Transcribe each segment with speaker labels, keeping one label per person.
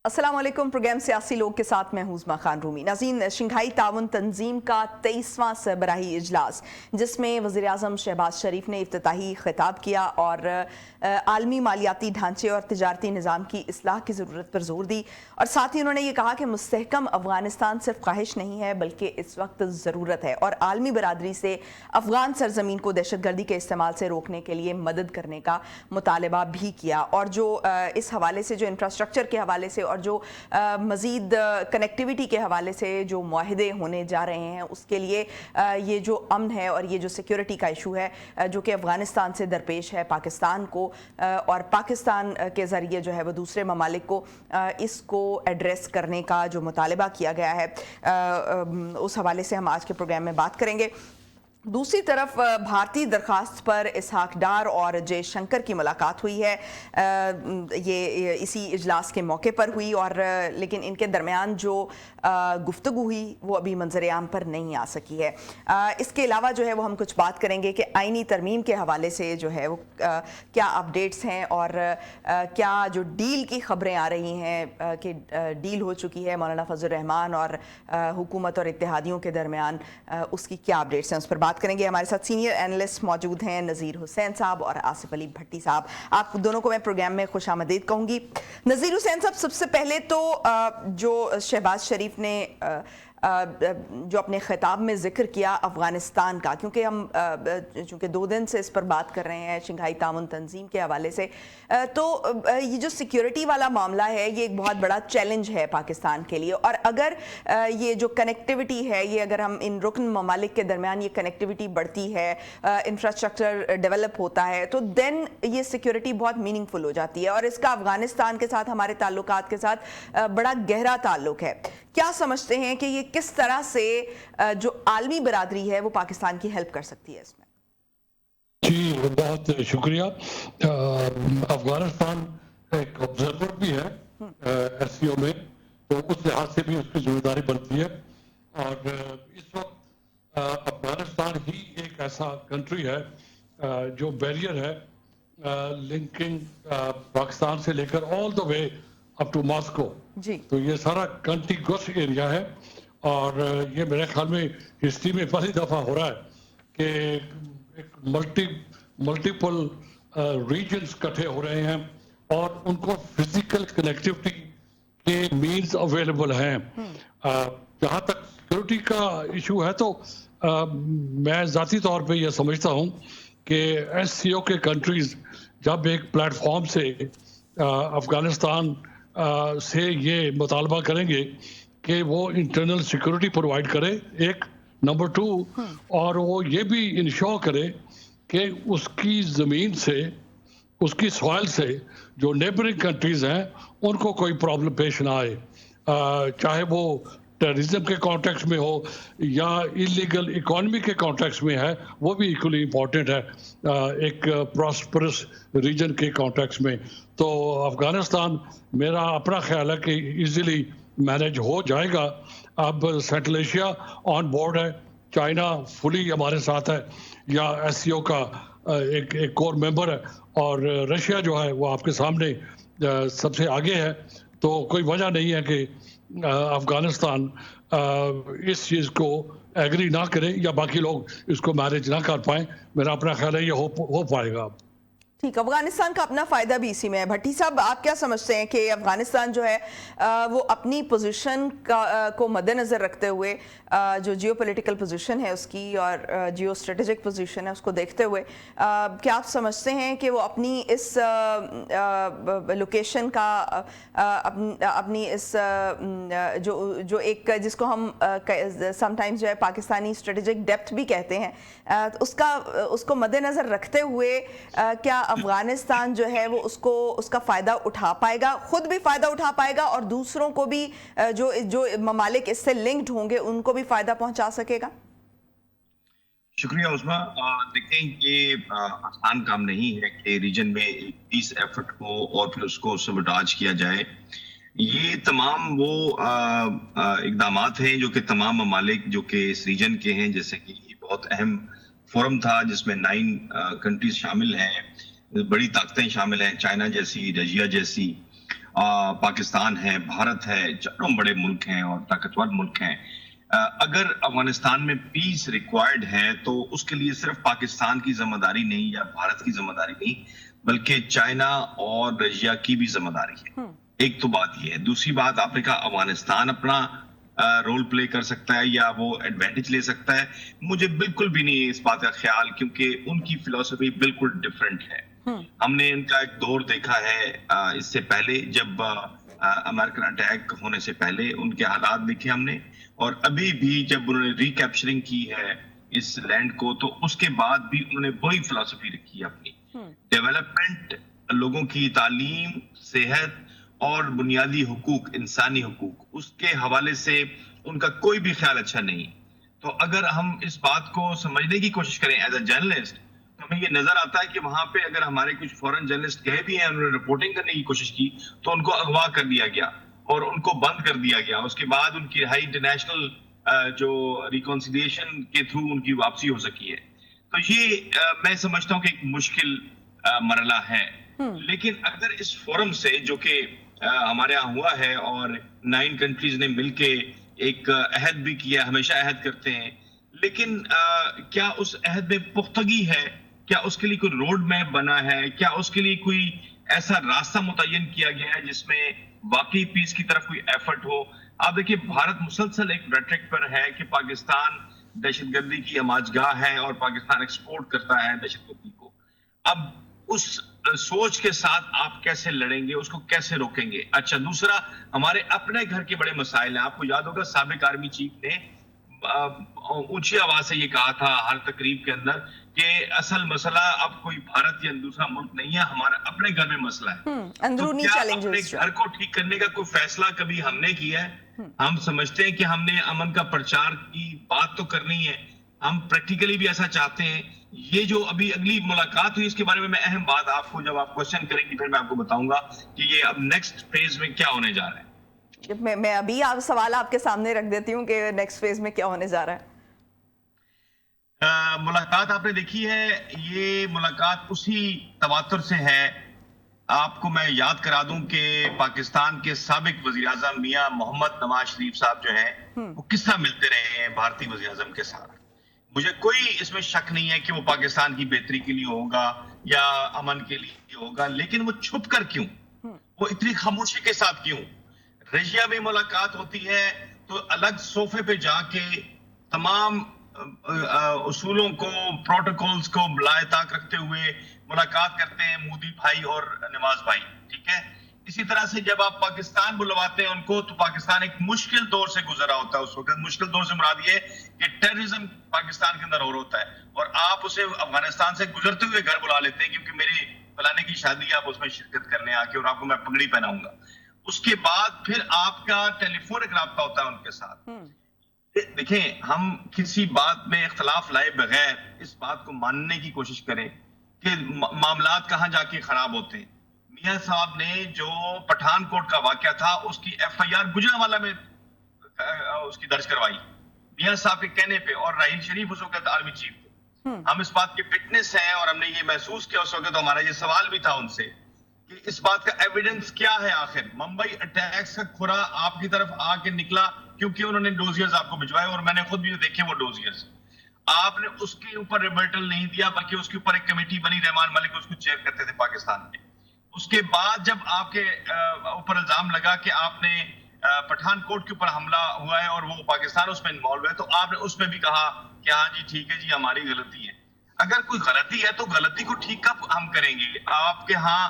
Speaker 1: अस्सलाम वालेकुम। प्रोग्राम सियासी लोग के साथ मैं हूं उज़्मा खान रूमी। नाज़रीन, शंघाई ताउन तंजीम का 23वां सरबराही इजलास, जिसमें वज़ीर आज़म शहबाज शरीफ ने इफ्तिताही खिताब किया और आलमी मालियाती ढांचे और तिजारती निज़ाम की इस्लाह की ज़रूरत पर जोर दी। और साथ ही उन्होंने ये कहा कि मुस्तहकम अफ़गानिस्तान सिर्फ ख्वाहिश नहीं है बल्कि इस वक्त ज़रूरत है, और आलमी बरादरी से अफ़गान सरजमीन को दहशतगर्दी के इस्तेमाल से रोकने के लिए मदद करने का मुतालबा भी किया। और जो इस हवाले से, जो इंफ्रास्ट्रक्चर के हवाले से और जो मज़ीद कनेक्टिविटी के हवाले से जो मुआहदे होने जा रहे हैं, उसके लिए ये जो अमन है और ये जो सिक्योरिटी का इशू है जो कि अफ़गानिस्तान से दरपेश है पाकिस्तान को, और पाकिस्तान के ज़रिए जो है वो दूसरे ममालिक को इसको एड्रेस करने का जो मुतालबा किया गया है, उस हवाले से हम आज के प्रोग्राम में बात करेंगे। दूसरी तरफ भारतीय दरख्वास्त पर इसहाक डार और जयशंकर की मुलाकात हुई है। ये इसी इजलास के मौके पर हुई, और लेकिन इनके दरमियान जो गुफ्तगू हुई वो अभी मंजर आम पर नहीं आ सकी है। इसके अलावा जो है वो हम कुछ बात करेंगे कि आईनी तरमीम के हवाले से जो है वो क्या अपडेट्स हैं, और क्या जो डील की खबरें आ रही हैं कि डील हो चुकी है मौलाना फजल रहमान और हुकूमत और इत्तेहादियों के दरमियान, उसकी क्या अपडेट्स हैं, उस पर बात करेंगे। हमारे साथ सीनियर एनालिस्ट मौजूद हैं नज़ीर हुसैन साहब और आसिफ अली भट्टी साहब। आप दोनों को मैं प्रोग्राम में खुशामदीद कहूँगी। नज़ीर हुसैन साहब, सबसे पहले तो जो शहबाज शरीफ ने जो अपने खिताब में जिक्र किया अफ़गानिस्तान का, क्योंकि हम चूँकि 2 दिन से इस पर बात कर रहे हैं शंघाई ताउन तंजीम के हवाले से, तो ये जो सिक्योरिटी वाला मामला है ये एक बहुत बड़ा चैलेंज है पाकिस्तान के लिए। और अगर ये जो कनेक्टिविटी है, ये अगर हम इन रुकन ममालिक के दरमियान ये कनेक्टिविटी बढ़ती है, इंफ्रास्ट्रक्चर डेवलप होता है, तो देन ये सिक्योरिटी बहुत मीनिंगफुल हो जाती है। और इसका अफ़गानिस्तान के साथ, हमारे ताल्लुकात के साथ बड़ा गहरा ताल्लुक है। क्या समझते हैं कि ये किस तरह से जो आलमी बरादरी है वो पाकिस्तान की हेल्प कर सकती है इसमें?
Speaker 2: जी, बहुत शुक्रिया। अफगानिस्तान एक ऑब्जर्वर भी है एससीओ में, तो उस लिहाज से भी उसकी जिम्मेदारी बनती है। और इस वक्त अफगानिस्तान ही एक ऐसा कंट्री है जो बैरियर है लिंकिंग पाकिस्तान से लेकर all the way up to Moscow. तो ये सारा कंटिगुअस एरिया है, और ये मेरे ख्याल में हिस्ट्री में पहली दफा हो रहा है कि एक मल्टीपल रीजन्स इकट्ठे हो रहे हैं और उनको फिजिकल कनेक्टिविटी के मीन्स अवेलेबल हैं। जहाँ तक सिक्योरिटी का इशू है, तो मैं ज़ाती तौर पे ये समझता हूँ कि एससीओ के कंट्रीज जब एक प्लेटफॉर्म से अफगानिस्तान से ये मुतालबा करेंगे कि वो इंटरनल सिक्योरिटी प्रोवाइड करे, एक नंबर 2, और वो ये भी इंश्योर करे कि उसकी ज़मीन से, उसकी सॉइल से जो नेबरिंग कंट्रीज़ हैं उनको कोई प्रॉब्लम पेश ना आए, चाहे वो टेररिज्म के कॉन्टेक्स्ट में हो या इलीगल इकोनॉमी के कॉन्टेक्स्ट में है, वो भी इक्वली इम्पॉर्टेंट है एक प्रॉस्परस रीजन के कॉन्टेक्स्ट में। तो अफ़गानिस्तान, मेरा अपना ख्याल है कि इजीली मैनेज हो जाएगा। अब सेंट्रल एशिया ऑन बोर्ड है, चाइना फुली हमारे साथ है, या एससीओ का एक कोर मेंबर है, और रशिया जो है वो आपके सामने सबसे आगे है। तो कोई वजह नहीं है कि अफगानिस्तान इस चीज़ को एग्री ना करे या बाकी लोग इसको मैनेज ना कर पाएं। मेरा अपना ख्याल है ये हो पाएगा।
Speaker 1: ठीक, अफगानिस्तान का अपना फ़ायदा भी इसी में है। भट्टी साहब, आप क्या समझते हैं कि अफगानिस्तान जो है वो अपनी पोजीशन को मद्देनज़र रखते हुए, जो जियोपॉलिटिकल पोजीशन है उसकी और जियो स्ट्रेटेजिक पोजीशन है उसको देखते हुए, क्या आप समझते हैं कि वो अपनी इस लोकेशन का, अपनी इस जो एक जिसको हम समटाइम्स जो है पाकिस्तानी स्ट्रेटेजिक डेप्थ भी कहते हैं, उसको मद्देनज़र रखते हुए क्या अफगानिस्तान जो है वो उसका फ़ायदा उठा पाएगा, खुद भी फ़ायदा उठा पाएगा और दूसरों को भी जो ममालिक इससे लिंक्ड होंगे उनको भी फ़ायदा पहुंचा सकेगा?
Speaker 3: शुक्रिया उस्मा। देखें, ये आसान काम नहीं है कि रीजन में एक पीस एफर्ट को और फिर उसको सबटाज किया जाए। ये तमाम वो इकदामात हैं जो कि तमाम ममालिक जो कि इस रीजन के हैं, जैसे कि बहुत अहम फोरम था जिसमें 9 कंट्रीज शामिल हैं, बड़ी ताकतें शामिल हैं, चाइना जैसी, रशिया जैसी, पाकिस्तान है, भारत है, चारों बड़े मुल्क हैं और ताकतवर मुल्क हैं। अगर अफगानिस्तान में पीस रिक्वायर्ड है तो उसके लिए सिर्फ पाकिस्तान की जिम्मेदारी नहीं या भारत की जिम्मेदारी नहीं, बल्कि चाइना और रशिया की भी जिम्मेदारी है। एक तो बात ये है। दूसरी बात, आपने कहा अफगानिस्तान अपना रोल प्ले कर सकता है या वो एडवांटेज ले सकता है। मुझे बिल्कुल भी नहीं है इस बात का ख्याल, क्योंकि उनकी फिलॉसफी बिल्कुल डिफरेंट है। हमने इनका एक दौर देखा है इससे पहले, जब अमेरिकन अटैक होने से पहले उनके हालात देखे हमने, और अभी भी जब उन्होंने रिकैप्चरिंग की है इस लैंड को, तो उसके बाद भी उन्होंने वही फिलॉसफी रखी है अपनी। डेवलपमेंट, लोगों की तालीम, सेहत और बुनियादी हुकूक, इंसानी हुकूक, उसके हवाले से उनका कोई भी ख्याल अच्छा नहीं। तो अगर हम इस बात को समझने की कोशिश करें एज अ जर्नलिस्ट, तो हमें ये नजर आता है कि वहां पे अगर हमारे कुछ फॉरेन जर्नलिस्ट गए भी हैं, उन्होंने रिपोर्टिंग करने की कोशिश की, तो उनको अगवा कर दिया गया और उनको बंद कर दिया गया। उसके बाद उनकी रिहाई इंटरनेशनल जो रिकॉन्सिलिएशन के थ्रू उनकी वापसी हो सकी है। तो ये मैं समझता हूँ कि एक मुश्किल मरला है। लेकिन अगर इस फोरम से, जो कि हमारे यहाँ हुआ है और 9 कंट्रीज ने मिलके एक अहद भी किया, हमेशा अहद करते हैं, लेकिन क्या उस अहद में पुख्तगी है? क्या उसके लिए कोई रोड मैप बना है? क्या उसके लिए कोई ऐसा रास्ता मुतय्यन किया गया है जिसमें वाकई पीस की तरफ कोई एफर्ट हो? आप देखिए, भारत मुसलसल एक रेट्रिक पर है कि पाकिस्तान दहशतगर्दी की अमाजगाह है और पाकिस्तान एक्सपोर्ट करता है दहशतगर्दी को। अब उस सोच के साथ आप कैसे लड़ेंगे, उसको कैसे रोकेंगे? अच्छा, दूसरा, हमारे अपने घर के बड़े मसाइल हैं। आपको याद होगा साबिक आर्मी चीफ ने ऊंची आवाज से ये कहा था हर तकरीब के अंदर कि असल मसला अब कोई भारत या दूसरा मुल्क नहीं है, हमारा अपने घर में मसला है।
Speaker 1: अंदरूनी
Speaker 3: चैलेंजेस। अपने घर को ठीक करने का कोई फैसला कभी हमने किया है? हम समझते हैं कि हमने अमन का प्रचार की बात तो करनी है, हम प्रैक्टिकली भी ऐसा चाहते हैं। ये जो अभी अगली मुलाकात हुई, इसके बारे में मैं अहम बात आपको, जब आप क्वेश्चन करेंगी फिर मैं आपको बताऊंगा कि ये अब नेक्स्ट फेज में क्या होने जा रहा है।
Speaker 1: मैं अभी आप सवाल आपके सामने रख देती हूँ कि नेक्स्ट फेज में क्या होने जा रहा है।
Speaker 3: मुलाकात आपने देखी है, ये मुलाकात उसी तवातुर से है। आपको मैं याद करा दूं कि पाकिस्तान के साबिक वजीर आजम मियां मोहम्मद नवाज शरीफ साहब जो हैं, वो किस तरह मिलते रहे हैं भारतीय वजीर आजम के साथ। मुझे कोई इसमें शक नहीं है कि वो पाकिस्तान की बेहतरी के लिए होगा या अमन के लिए होगा, लेकिन वो छुप कर क्यों? वो इतनी खामोशी के साथ क्यों? रशिया में मुलाकात होती है तो अलग सोफे पे जाके तमाम उसूलों को, प्रोटोकॉल्स को बुलाए ताक रखते हुए मुलाकात करते हैं मोदी भाई और नवाज भाई, ठीक है। इसी तरह से जब आप पाकिस्तान बुलवाते हैं उनको, तो पाकिस्तान एक मुश्किल दौर से गुजरा होता है उस वक्त। मुश्किल दौर से मुराद ये कि टेररिज्म पाकिस्तान के अंदर और होता है, और आप उसे अफगानिस्तान से गुजरते हुए घर बुला लेते हैं क्योंकि मेरी फलाने की शादी, आप उसमें शिरकत करने आके और आपको मैं पगड़ी पहनाऊंगा। उसके बाद फिर आपका टेलीफोनिक राब्ता होता है उनके साथ। देखें, हम किसी बात में इख्तलाफ लाए बगैर इस बात को मानने की कोशिश करें कि मामलात कहां जाके खराब होते हैं। मियां साहब ने जो पठानकोट का वाकया था, उसकी FIR गुजरांवाला में उसकी दर्ज करवाई मियां साहब के कहने पे, और राहील शरीफ उस वक्त आर्मी चीफ थे। हम इस बात के फिटनेस हैं और हमने ये महसूस किया उस वक्त, तो हमारा ये सवाल भी था उनसे कि इस बात का एविडेंस क्या है। आखिर मुंबई अटैक्स का खुरा आपकी तरफ आके निकला क्योंकि उन्होंने डोजियर्स आपको भिजवाए, और मैंने खुद भी देखे वो डोजियर्स। आपने उसके ऊपर रिबर्टल नहीं दिया, बल्कि उसके ऊपर एक कमेटी बनी, रहमान मलिक उसको चेयर करते थे पाकिस्तान में। उसके बाद जब आपके ऊपर इल्जाम लगा कि आपने पठानकोट के ऊपर हमला हुआ है और वो पाकिस्तान उसमें इन्वॉल्व है, तो आपने उसमें भी कहा कि हाँ जी ठीक है जी, हमारी गलती है। अगर कोई गलती है तो गलती को ठीक कब हम करेंगे? आपके यहाँ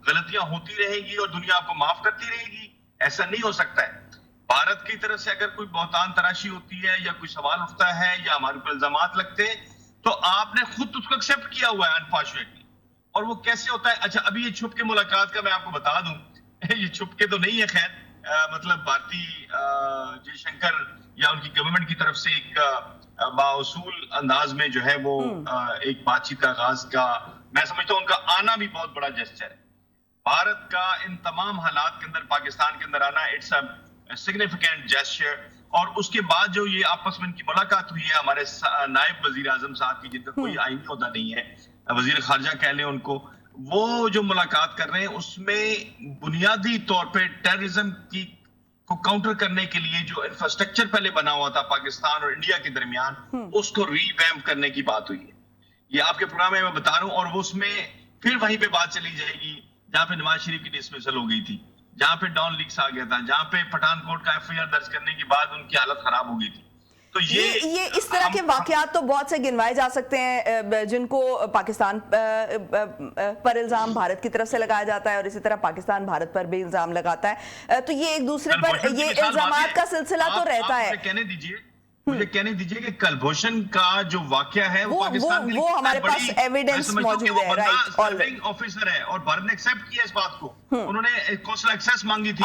Speaker 3: गलतियां होती रहेगी और दुनिया आपको माफ करती रहेगी? ऐसा नहीं हो सकता है। भारत की तरफ से अगर कोई बहुतान तराशी होती है या कोई सवाल उठता है या हमारे ऊपर इल्जामात लगते हैं, तो आपने खुद उसको एक्सेप्ट किया हुआ है अनफॉर्चुनेटली। और वो कैसे होता है? अच्छा, अभी ये छुप के मुलाकात का मैं आपको बता दूं, ये छुप के तो नहीं है खैर, मतलब भारतीय जयशंकर या उनकी गवर्नमेंट की तरफ से एक बाउसूल अंदाज में जो है वो एक बातचीत का आगाज का, मैं समझता हूँ उनका आना भी बहुत बड़ा जेस्चर है। भारत का इन तमाम हालात के अंदर पाकिस्तान के अंदर आना, इट्स अ सिग्निफिकेंट जेस्चर। और उसके बाद जो ये आपस में इनकी मुलाकात हुई है हमारे नायब वजीर आजम साहब की, जिनका कोई आईनी ओहदा नहीं है, वजीर खारजा कह लें उनको, وہ جو ملاقات کر رہے ہیں اس میں بنیادی طور پہ ٹیررزم کی کو کاؤنٹر کرنے کے لیے جو انفراسٹرکچر پہلے بنا ہوا تھا پاکستان اور انڈیا کے درمیان اس کو ری ویمپ کرنے کی بات ہوئی ہے. یہ آپ کے پروگرام میں بتا رہا ہوں, اور وہ اس میں پھر وہیں پہ بات چلی جائے گی جہاں پہ نواز شریف کی ڈسمسل ہو گئی تھی, جہاں پہ ڈان لیکس آ گیا تھا, جہاں پہ پٹھان کوٹ کا ایف آئی آر درج کرنے کے بعد ان کی حالت خراب ہو گئی تھی. تو
Speaker 1: یہ اس طرح کے واقعات تو بہت سے گنوائے جا سکتے ہیں جن کو پاکستان پر الزام بھارت کی طرف سے لگایا جاتا ہے اور اسی طرح پاکستان بھارت پر بھی الزام لگاتا ہے, تو یہ ایک دوسرے پر یہ الزامات کا سلسلہ تو رہتا ہے.
Speaker 3: مجھے کہنے دیجئے کہ کلبھوشن کا جو واقعہ ہے وہ پاکستان کے لیے
Speaker 1: ہمارے پاس ایویڈنس موجود ہے, رائٹ,
Speaker 3: سرونگ آفیسر ہے اور بھارت نے ایکسپٹ کیا اس بات کو. انہوں نے کونسل ایکسیس مانگی تھی.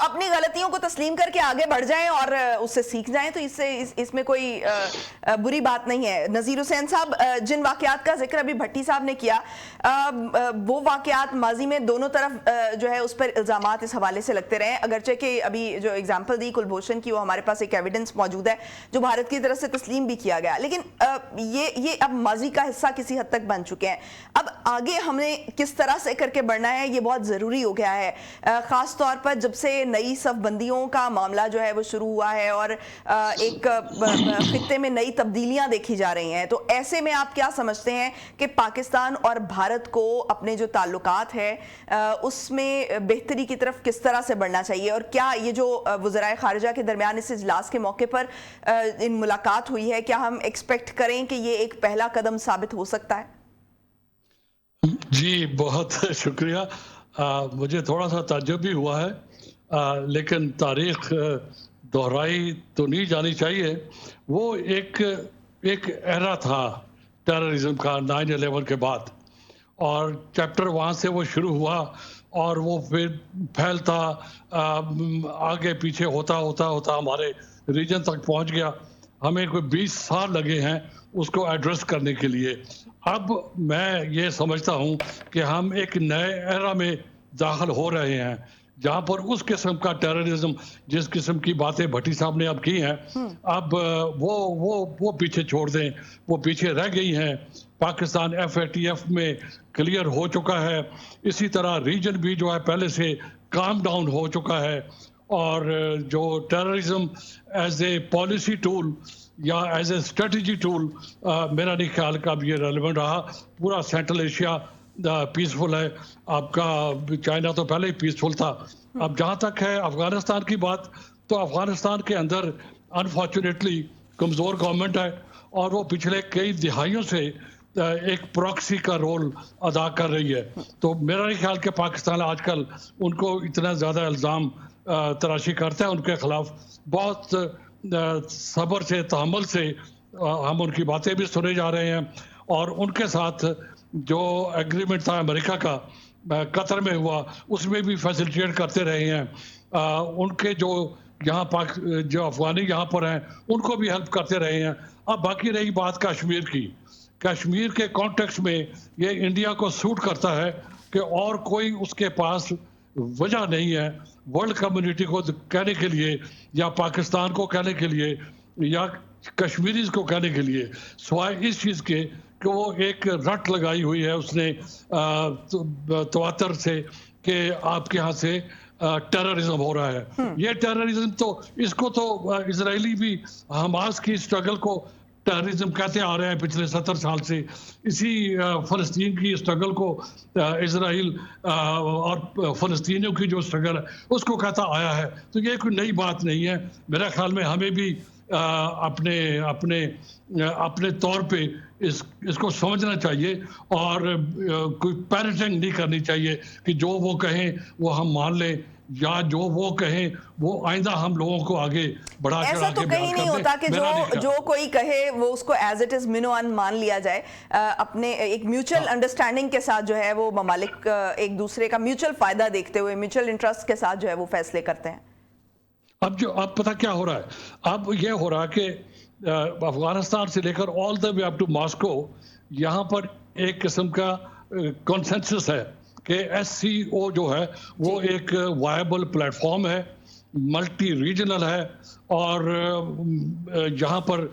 Speaker 1: اپنی غلطیوں کو تسلیم کر کے آگے بڑھ جائیں اور اس سے سیکھ جائیں, تو اس میں کوئی بری بات نہیں ہے. نذیر حسین صاحب, جن واقعات کا ذکر ابھی بھٹی صاحب نے کیا, وہ واقعات ماضی میں دونوں طرف جو ہے اس پر الزامات اس حوالے سے لگتے رہے, اگرچہ کہ ابھی جو اگزامپل دی کلبھوشن کی وہ ہمارے پاس ایک ایویڈنس موجود ہے جو بھارت کی طرف سے تسلیم بھی کیا گیا, لیکن یہ اب ماضی کا حصہ کسی حد تک بن چکے ہیں. اب آگے ہم نے کس طرح سے کر کے بڑھنا ہے یہ بہت ضروری ہو گیا ہے, خاص طور پر جب سے نئی صف بندیوں کا معاملہ جو ہے وہ شروع ہوا ہے اور ایک خطے میں نئی تبدیلیاں دیکھی جا رہی ہیں. تو ایسے میں آپ کیا سمجھتے ہیں کہ پاکستان اور بھارت کو اپنے جو تعلقات ہے اس میں بہتری کی طرف کس طرح سے بڑھنا چاہیے, اور کیا یہ جو وزرائے خارجہ کے درمیان اس اجلاس کے موقع پر ان ملاقات ہوئی ہے, کیا ہم ایکسپیکٹ کریں کہ یہ ایک پہلا قدم ثابت ہو سکتا ہے؟
Speaker 2: جی بہت شکریہ. مجھے تھوڑا سا تعجب بھی ہوا ہے, لیکن تاریخ دہرائی تو نہیں جانی چاہیے. وہ ایک ایرا تھا ٹیررزم کا 9/11 کے بعد, اور چیپٹر وہاں سے وہ شروع ہوا اور وہ پھر پھیلتا آگے پیچھے ہوتا ہوتا ہوتا ہمارے ریجن تک پہنچ گیا. ہمیں کوئی 20 سال لگے ہیں اس کو ایڈریس کرنے کے لیے. اب میں یہ سمجھتا ہوں کہ ہم ایک نئے ایرا میں داخل ہو رہے ہیں جہاں پر اس قسم کا ٹیررزم, جس قسم کی باتیں بھٹی صاحب نے اب کی ہیں, اب وہ پیچھے چھوڑ دیں, وہ پیچھے رہ گئی ہیں. پاکستان FATF میں کلیئر ہو چکا ہے, اسی طرح ریجن بھی جو ہے پہلے سے کام ڈاؤن ہو چکا ہے, اور جو terrorism as a policy tool یا ایز اے اسٹریٹجی ٹول میرا نہیں خیال کا اب یہ ریلیونٹ رہا. پورا سینٹرل ایشیا پیسفل ہے, آپ کا چائنا تو پہلے ہی پیسفل تھا. اب جہاں تک ہے افغانستان کی بات, تو افغانستان کے اندر انفارچونیٹلی کمزور گورنمنٹ ہے, اور وہ پچھلے کئی دہائیوں سے ایک پراکسی کا رول ادا کر رہی ہے. تو میرا نہیں خیال کہ پاکستان آج کل ان کو اتنا زیادہ الزام تراشی کرتا ہے. ان کے خلاف بہت صبر سے تحمل سے ہم ان کی باتیں بھی سنے جا رہے ہیں, اور ان کے ساتھ جو ایگریمنٹ تھا امریکہ کا قطر میں ہوا اس میں بھی فیسیلیٹیٹ کرتے رہے ہیں. ان کے جو یہاں جو افغانی یہاں پر ہیں ان کو بھی ہیلپ کرتے رہے ہیں. اب باقی رہی بات کشمیر کی, کشمیر کے کانٹیکسٹ میں یہ انڈیا کو سوٹ کرتا ہے کہ اور کوئی اس کے پاس وجہ نہیں ہے ورلڈ کمیونٹی کو کہنے کے لیے یا پاکستان کو کہنے کے لیے یا کشمیریز کو کہنے کے لیے, سوائے اس چیز کے کہ وہ ایک رٹ لگائی ہوئی ہے اس نے تواتر سے کہ آپ کے ہاں سے ٹیررزم ہو رہا ہے. یہ ٹیررزم تو اس کو تو اسرائیلی بھی حماس کی اسٹرگل کو ٹیررزم کہتے آ رہے ہیں پچھلے 70 سال سے. اسی فلسطین کی اسٹرگل کو اسرائیل اور فلسطینیوں کی جو اسٹرگل ہے اس کو کہتا آیا ہے. تو یہ کوئی نئی بات نہیں ہے. میرا خیال میں ہمیں بھی اپنے طور پہ اس کو سمجھنا چاہیے, اور کوئی پیرٹنگ نہیں کرنی چاہیے کہ جو وہ کہیں وہ ہم مان لیں, یا جو وہ کہیں وہ آئندہ ہم لوگوں کو آگے بڑھا چڑھا کے
Speaker 1: ایسا تو کہیں نہیں ہوتا کہ جو کوئی کہے وہ اس کو ایز اٹ از منو ان مان لیا جائے. اپنے ایک میوچل انڈرسٹینڈنگ کے ساتھ جو ہے وہ ممالک ایک دوسرے کا میوچل فائدہ دیکھتے ہوئے میوچل انٹرسٹ کے ساتھ جو ہے وہ فیصلے کرتے ہیں.
Speaker 2: اب پتہ کیا ہو رہا ہے, اب یہ ہو رہا ہے کہ افغانستان سے لے کر آل دا وے اپ ٹو ماسکو یہاں پر ایک قسم کا کنسنسس ہے کہ SCO جو ہے وہ ایک وائبل پلیٹ فارم ہے, ملٹی ریجنل ہے, اور یہاں پر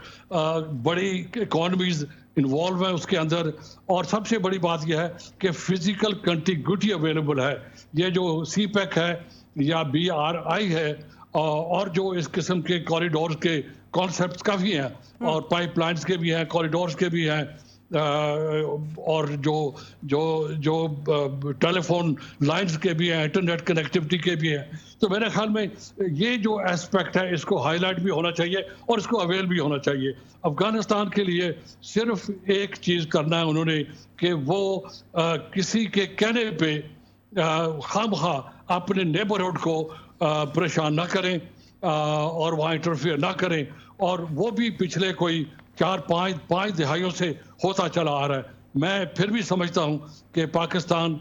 Speaker 2: بڑی اکانومیز इन्वॉल्व हैं उसके अंदर। और सबसे बड़ी बात यह है कि फिजिकल कंटिग्यूटी अवेलेबल है। ये जो CPEC है या BRI है और जो इस किस्म के कॉरिडोर्स के कॉन्सेप्ट्स काफ़ी हैं, और पाइपलाइंस के भी हैं, कॉरिडोर्स के भी हैं, और जो जो जो टेलीफोन लाइंस के भी हैं, इंटरनेट कनेक्टिविटी के भी हैं। तो मेरे ख्याल में ये जो एस्पेक्ट है इसको हाईलाइट भी होना चाहिए और इसको अवेल भी होना चाहिए। अफगानिस्तान के लिए सिर्फ एक चीज़ करना है उन्होंने कि वो किसी के कहने पे खामखा अपने नेबरहुड को परेशान ना करें और वहाँ इंटरफेयर ना करें। और वो भी पिछले कोई 4-5 दिहाइयों से होता चला आ रहा है। मैं फिर भी समझता हूँ कि Pakistan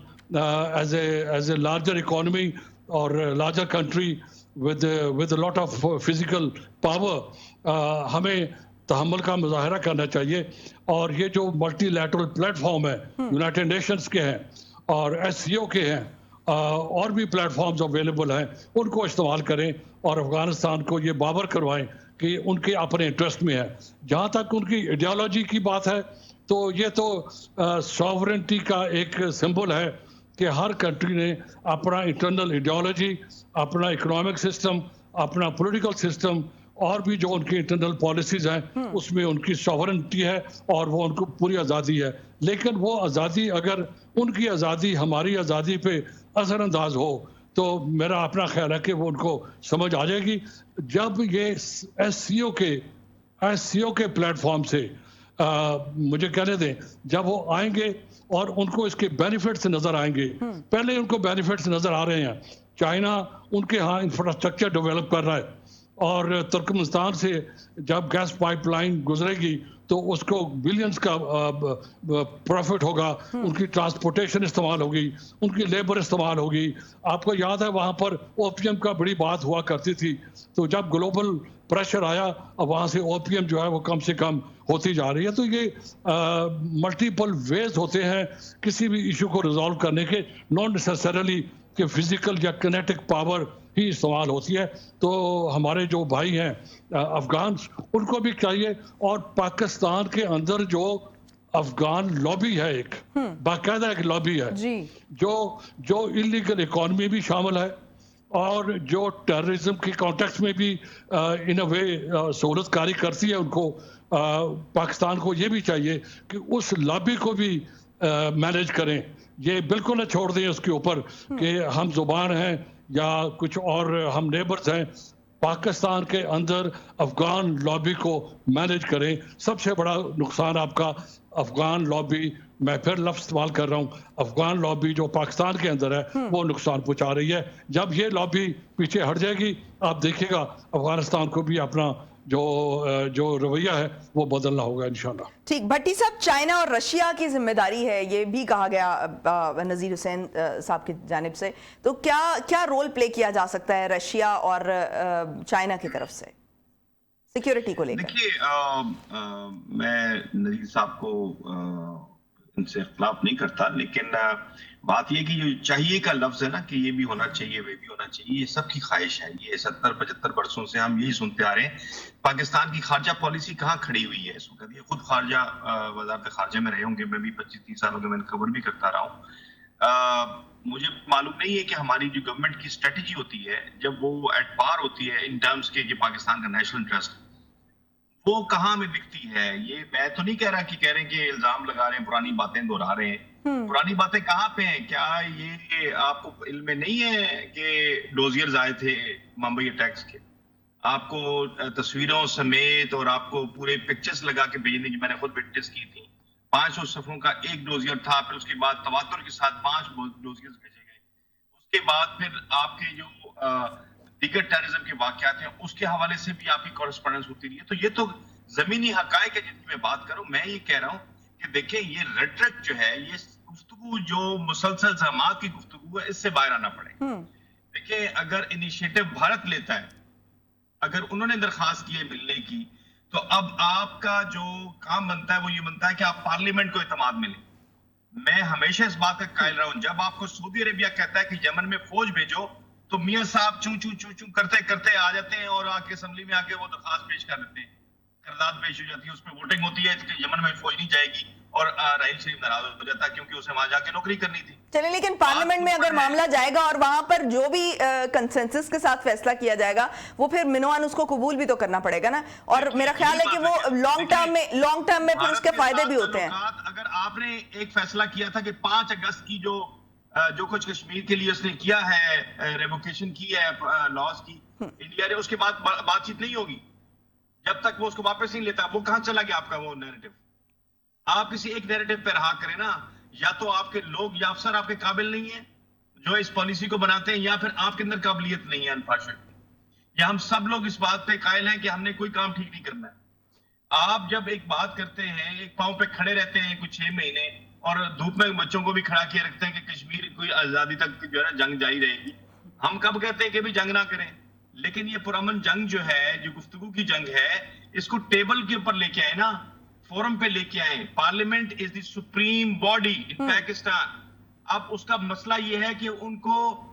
Speaker 2: as a larger economy और larger country with lot of physical power हमें तहम्मुल का मुजाहरा करना चाहिए। और ये जो मल्टीलैटरल प्लेटफॉर्म है, यूनाइटेड नेशंस के हैं और SCO के हैं, और भी प्लेटफॉर्म्स अवेलेबल हैं, उनको इस्तेमाल करें और अफगानिस्तान को ये बावर करवाएं कि उनके अपने इंटरेस्ट में है। जहाँ तक उनकी आइडियोलॉजी की बात है तो ये तो सॉवरेंटी का एक सिंबल है कि हर कंट्री ने अपना इंटरनल आइडियोलॉजी, अपना इकोनॉमिक सिस्टम, अपना पॉलिटिकल सिस्टम और भी जो उनकी इंटरनल पॉलिसीज हैं उसमें उनकी सॉवरेंटी है और वो उनको पूरी आज़ादी है। लेकिन वो आज़ादी, अगर उनकी आज़ादी हमारी आज़ादी पे असरअंदाज हो तो मेरा अपना ख्याल है कि वो उनको समझ आ जाएगी। जब ये SCO के प्लेटफॉर्म से मुझे कहने दें, जब वो आएंगे और उनको इसके बेनिफिट्स नज़र आएंगे, पहले उनको बेनिफिट्स नज़र आ रहे हैं। चाइना उनके यहाँ इंफ्रास्ट्रक्चर डेवलप कर रहा है और तुर्कमेनिस्तान से जब गैस पाइपलाइन गुजरेगी तो उसको बिलियंस का प्रॉफिट होगा, उनकी ट्रांसपोर्टेशन इस्तेमाल होगी, उनकी लेबर इस्तेमाल होगी। आपको याद है वहाँ पर ओपीएम का बड़ी बात हुआ करती थी, तो जब ग्लोबल प्रेशर आया अब वहाँ से ओपीएम जो है वो कम से कम होती जा रही है। तो ये मल्टीपल वेज होते हैं किसी भी इशू को रिजॉल्व करने के, नॉट नेसेसरली कि फिजिकल या किनेटिक पावर ही इस्तेमाल होती है। तो हमारे जो भाई हैं अफगान, उनको भी चाहिए। और पाकिस्तान के अंदर जो अफगान लॉबी है, एक बाकायदा एक लॉबी है
Speaker 1: जी,
Speaker 2: जो इलीगल इकॉनमी भी शामिल है और जो टेररिज्म के कॉन्टेक्स्ट में भी इन अ वे सहूलतकारी करती है उनको। पाकिस्तान को ये भी चाहिए कि उस लॉबी को भी मैनेज करें। ये बिल्कुल न छोड़ दें उसके ऊपर कि हम जुबान हैं या कुछ और हम नेबर्स हैं। पाकिस्तान के अंदर अफगान लॉबी को मैनेज करें। सबसे बड़ा नुकसान आपका अफगान लॉबी, मैं फिर लफ्ज़ इस्तेमाल कर रहा हूँ, अफगान लॉबी जो पाकिस्तान के अंदर है वो नुकसान पहुँचा रही है। जब ये लॉबी पीछे हट जाएगी आप देखिएगा अफगानिस्तान को भी अपना जो रवैया है वो बदलना होगा इंशाल्लाह।
Speaker 1: ठीक, भट्टी साहब, चाइना और रशिया की जिम्मेदारी है ये भी कहा गया नज़ीर हुसैन साहब की जानिब से, तो क्या रोल प्ले किया जा सकता है रशिया और चाइना की तरफ से सिक्योरिटी को लेकर?
Speaker 3: देखिए, मैं नज़ीर साहब को इनसे इख्तिलाफ नहीं करता, लेकिन बात यह कि जो चाहिए का लफ्ज है ना कि ये भी होना चाहिए, वे भी होना चाहिए, ये सबकी ख्वाहिश है। ये 70-75 वर्षों से हम यही सुनते आ रहे हैं। पाकिस्तान की खारजा पॉलिसी कहाँ खड़ी हुई है इस वक्त? ये खुद खारजा वजारत खारजा में रहे होंगे, मैं भी 25-30 साल हो गए मैंने खबर भी करता रहा हूँ। मुझे मालूम नहीं है कि हमारी जो गवर्नमेंट की स्ट्रेटेजी होती है जब वो एट पार होती है इन टर्म्स के कि पाकिस्तान का नेशनल इंटरेस्ट, वो कहाँ में दिखती है। ये मैं तो नहीं कह रहा कि कह रहे हैं कि इल्जाम लगा रहे हैं, पुरानी बातें दोहरा रहे हैं। पुरानी बातें कहाँ पे हैं? क्या ये आपको इल्म में नहीं है कि डोजियर्स आए थे मुंबई अटैक्स के? आपको तस्वीरों समेत और आपको पूरे पिक्चर्स लगा के भेजने की मैंने खुद विटनेस की थी। 500 सफरों का एक डोजियर था, फिर उसके बाद तवातुर के साथ 5 डोजियर्स भेजे गए। उसके बाद फिर आपके जो दीगर टेररिज्म के वाकयात हैं उसके हवाले से भी आपकी कॉरेस्पॉन्डेंस होती रही है। तो ये तो जमीनी हकायक है जिनकी मैं बात करूं। मैं ये कह रहा हूं कि देखिए ये रेटरिक जो है, ये गुफ्तगू जो मुसलसल जमात की गुफ्तगू है, इससे बाहर आना पड़ेगा। देखिए अगर इनिशिएटिव भारत लेता है, अगर उन्होंने दरखास्त की है मिलने की, तो अब आपका जो काम बनता है वो ये बनता है कि आप पार्लियामेंट को एतमाद मिले। मैं हमेशा इस बात का कायल रहा हूं, जब आपको सऊदी अरेबिया कहता है कि यमन में फौज भेजो तो मियां साहब चू चू चू चू करते करते आ जाते हैं और आके असेंबली में आके वो दरखास्त पेश कर देते हैं। قرارداد پیش ہو جاتی ہے, اس پہ ووٹنگ ہوتی ہے کہ یمن میں فوج نہیں جائے گی, اور راحیل شریف ناراض ہو جاتا ہے کیونکہ اسے وہاں جا کے نوکری کرنی تھی.
Speaker 1: چلیں, لیکن پارلیمنٹ میں اگر معاملہ جائے گا اور وہاں پر جو بھی کنسنسس کے ساتھ فیصلہ کیا جائے گا وہ پھر منوان اس کو قبول بھی تو کرنا پڑے گا نا, اور میرا خیال ہے کہ وہ لانگ ٹرم میں پھر اس کے فائدے بھی ہوتے ہیں.
Speaker 3: اگر آپ نے ایک فیصلہ کیا تھا کہ 5 اگست کی جو کچھ کشمیر کے لیے اس نے کیا ہے, ریووکیشن کی ہے لاز کی انڈیا نے, اس کے بعد بات چیت نہیں ہوگی جب تک وہ اس کو واپس نہیں لیتا. وہ کہاں چلا گیا آپ کا وہ نیریٹو؟ آپ کسی ایک نیریٹو پہ رہا کریں نا, یا تو آپ کے لوگ یا افسر آپ کے قابل نہیں ہیں جو اس پالیسی کو بناتے ہیں, یا پھر آپ کے اندر قابلیت نہیں ہے انفارچونیٹلی, یا ہم سب لوگ اس بات پہ قائل ہیں کہ ہم نے کوئی کام ٹھیک نہیں کرنا ہے. آپ جب ایک بات کرتے ہیں, ایک پاؤں پہ کھڑے رہتے ہیں کچھ 6 مہینے, اور دھوپ میں بچوں کو بھی کھڑا کیے رکھتے ہیں کہ کشمیر کوئی آزادی تک جو ہے نا جنگ جاری رہے گی. ہم کب کہتے ہیں کہ بھی جنگ نہ کریں, لیکن یہ پرامن جنگ جو ہے, جو گفتگو کی جنگ ہے, اس کو ٹیبل کے اوپر لے کے آئے نا, فورم پہ لے کے آئے. Parliament is the supreme body in Pakistan. اب اس کا مسئلہ یہ ہے کہ ان کو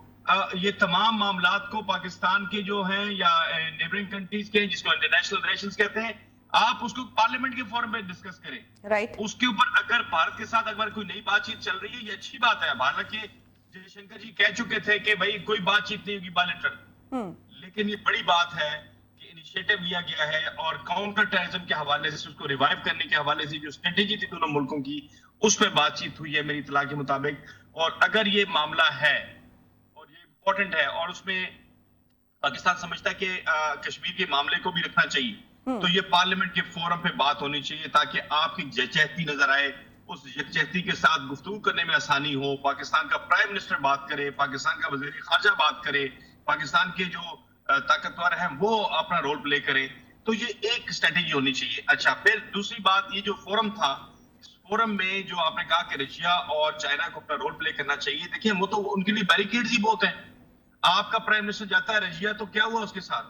Speaker 3: یہ تمام معاملات کو پاکستان کے جو ہیں یا نیبرنگ کنٹریز کے, جس کو انٹرنیشنل ریلیشنز کہتے ہیں, آپ اس کو پارلیمنٹ کے فورم پہ ڈسکس کریں.
Speaker 1: رائٹ,
Speaker 3: اس کے اوپر اگر بھارت کے ساتھ اگر کوئی نئی بات چیت چل رہی ہے, یہ اچھی بات ہے. حالانکہ جے شنکر جی کہہ چکے تھے کہ بھائی کوئی بات چیت نہیں ہوگی بائلیٹرل, لیکن یہ بڑی بات ہے کہ انیشیٹو لیا گیا ہے, اور کاؤنٹر ٹیررزم کے حوالے سے, اس کو ریوائیو کرنے کے حوالے سے جو اسٹریٹجی تھی دونوں ملکوں کی, اس پہ بات چیت ہوئی ہے میری اطلاع کے مطابق. اور اگر یہ معاملہ ہے اور یہ امپورٹنٹ ہے, اور اس میں پاکستان سمجھتا ہے کہ کشمیر کے معاملے کو بھی رکھنا چاہیے, تو یہ پارلیمنٹ کے فورم پہ بات ہونی چاہیے تاکہ آپ کی یکجہتی نظر آئے, اس یکجہتی کے ساتھ گفتگو کرنے میں آسانی ہو. پاکستان کا پرائم منسٹر بات کرے, پاکستان کا وزیر خارجہ بات کرے, پاکستان کے جو طاقتور ہیں وہ اپنا رول پلے کرے. تو یہ ایک اسٹریٹجی ہونی چاہیے. اچھا, پھر دوسری بات, یہ جو فورم تھا, اس فورم میں جو آپ نے کہا کہ رشیا اور چائنا کو اپنا رول پلے کرنا چاہیے, دیکھیں وہ تو ان کے لیے بیریکیڈز ہی بہت ہیں. آپ کا پرائم منسٹر جاتا ہے رشیا تو کیا ہوا اس کے ساتھ,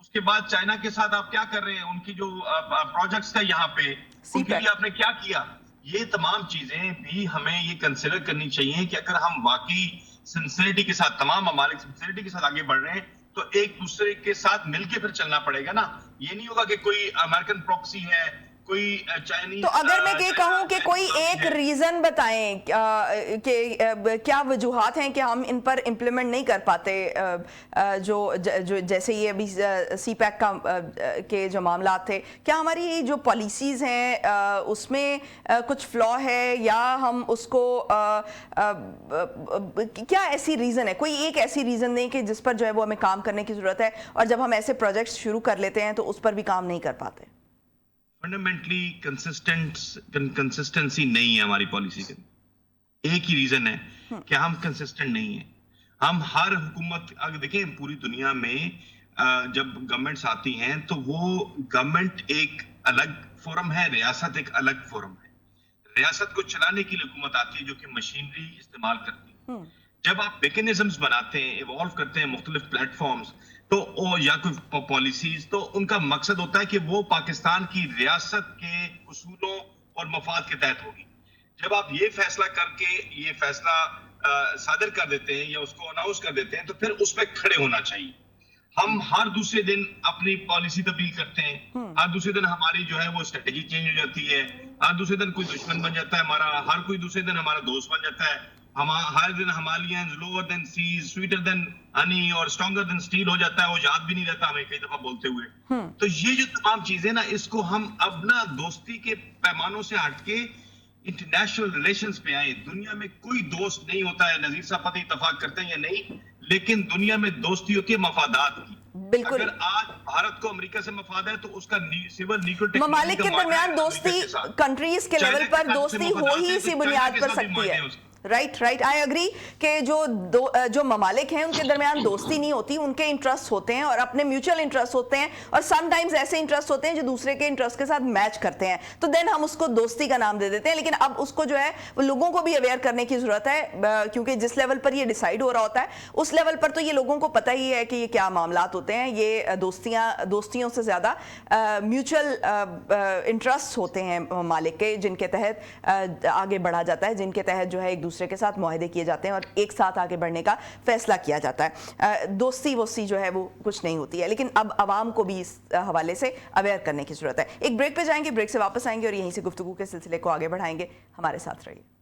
Speaker 3: اس کے بعد چائنا کے ساتھ آپ کیا کر رہے ہیں, ان کی جو پروجیکٹس کا یہاں پہ ان کے لیے آپ نے کیا کیا. یہ تمام چیزیں بھی ہمیں یہ کنسیڈر کرنی چاہیے کہ اگر ہم واقعی سنسیریٹی کے ساتھ, تمام ممالک سنسیریٹی کے ساتھ آگے بڑھ رہے ہیں, تو ایک دوسرے کے ساتھ مل کے پھر چلنا پڑے گا نا. یہ نہیں ہوگا کہ کوئی امریکن پروکسی ہے, کوئی چائنیز.
Speaker 1: تو اگر میں یہ کہوں کہ کوئی ایک ریزن بتائیں کہ کیا وجوہات ہیں کہ ہم ان پر امپلیمنٹ نہیں کر پاتے, جو جیسے یہ ابھی سی پیک کے جو معاملات تھے, کیا ہماری جو پالیسیز ہیں اس میں کچھ فلا ہے, یا ہم اس کو کیا ایسی ریزن ہے, کوئی ایک ایسی ریزن نہیں کہ جس پر جو ہے وہ ہمیں کام کرنے کی ضرورت ہے, اور جب ہم ایسے پروجیکٹس شروع کر لیتے ہیں تو اس پر بھی کام نہیں کر پاتے؟
Speaker 3: فنڈامنٹلی کنسسٹنسی نہیں ہے ہماری پالیسی کے. ایک ہی ریزن ہے کہ ہم کنسسٹنٹ نہیں ہیں. ہم ہر حکومت, اگر دیکھیں پوری دنیا میں جب گورنمنٹس آتی ہیں تو وہ گورنمنٹ ایک الگ فورم ہے, ریاست ایک الگ فورم ہے. ریاست کو چلانے کے لیے حکومت آتی ہے جو کہ مشینری استعمال کرتی ہے. جب آپ میکینزمز بناتے ہیں, ایوالو کرتے ہیں مختلف پلیٹ فارمز, تو یا کوئی پالیسیز, تو ان کا مقصد ہوتا ہے کہ وہ پاکستان کی ریاست کے اصولوں اور مفاد کے تحت ہوگی. جب آپ یہ فیصلہ کر کے یہ فیصلہ صادر کر دیتے ہیں یا اس کو اناؤنس کر دیتے ہیں, تو پھر اس پہ کھڑے ہونا چاہیے. ہم ہر دوسرے دن اپنی پالیسی تبدیل کرتے ہیں, ہر دوسرے دن ہماری جو ہے وہ اسٹریٹجی چینج ہو جاتی ہے, ہر دوسرے دن کوئی دشمن بن جاتا ہے ہمارا, ہر کوئی دوسرے دن ہمارا دوست بن جاتا ہے. ہر دن ہمالیئنز لوور دین سیز, سویٹر دین ہنی اور اسٹرانگر دین اسٹیل ہو جاتا ہے. وہ یاد بھی نہیں رہتا ہمیں کئی دفعہ بولتے ہوئے. تو یہ جو تمام چیزیں نا, اس کو ہم اب نا دوستی کے پیمانوں سے ہٹ کے انٹرنیشنل ریلیشنز پہ آئیں. دنیا میں کوئی دوست نہیں ہوتا ہے, نذیر صاحب پتہ اتفاق کرتے ہیں یا نہیں, لیکن دنیا میں دوستی ہوتی ہے مفادات کی.
Speaker 1: بالکل.
Speaker 3: اگر آج بھارت کو امریکہ سے مفاد ہے تو اس کا سول نیوکل
Speaker 1: ممالک کے درمیان دوستی, کنٹریز کے لیول پر دوستی ہو ہی اسی بنیاد پر سکتی ہے. رائٹ, آئی اگری کہ جو ممالک ہیں ان کے درمیان دوستی نہیں ہوتی, ان کے انٹرسٹ ہوتے ہیں اور اپنے میوچل انٹرسٹ ہوتے ہیں, اور سم ٹائمز ایسے انٹرسٹ ہوتے ہیں جو دوسرے کے انٹرسٹ کے ساتھ میچ کرتے ہیں, تو دین ہم اس کو دوستی کا نام دے دیتے ہیں. لیکن اب اس کو جو ہے وہ لوگوں کو بھی اویئر کرنے کی ضرورت ہے, کیونکہ جس لیول پر یہ ڈیسائیڈ ہو رہا ہوتا ہے اس لیول پر تو یہ لوگوں کو پتہ ہی ہے کہ یہ کیا معاملات ہوتے ہیں. یہ دوستیوں سے زیادہ میوچل انٹرسٹ ہوتے ہیں ممالک کے, جن کے تحت آگے بڑھا جاتا ہے, جن کے تحت جو ہے ایک دوسرے کے ساتھ معاہدے کیے جاتے ہیں اور ایک ساتھ آگے بڑھنے کا فیصلہ کیا جاتا ہے. دوستی وستی جو ہے وہ کچھ نہیں ہوتی ہے, لیکن اب عوام کو بھی اس حوالے سے اویئر کرنے کی ضرورت ہے. ایک بریک پہ جائیں گے, بریک سے واپس آئیں گے اور یہیں سے گفتگو کے سلسلے کو آگے بڑھائیں گے. ہمارے ساتھ رہیے.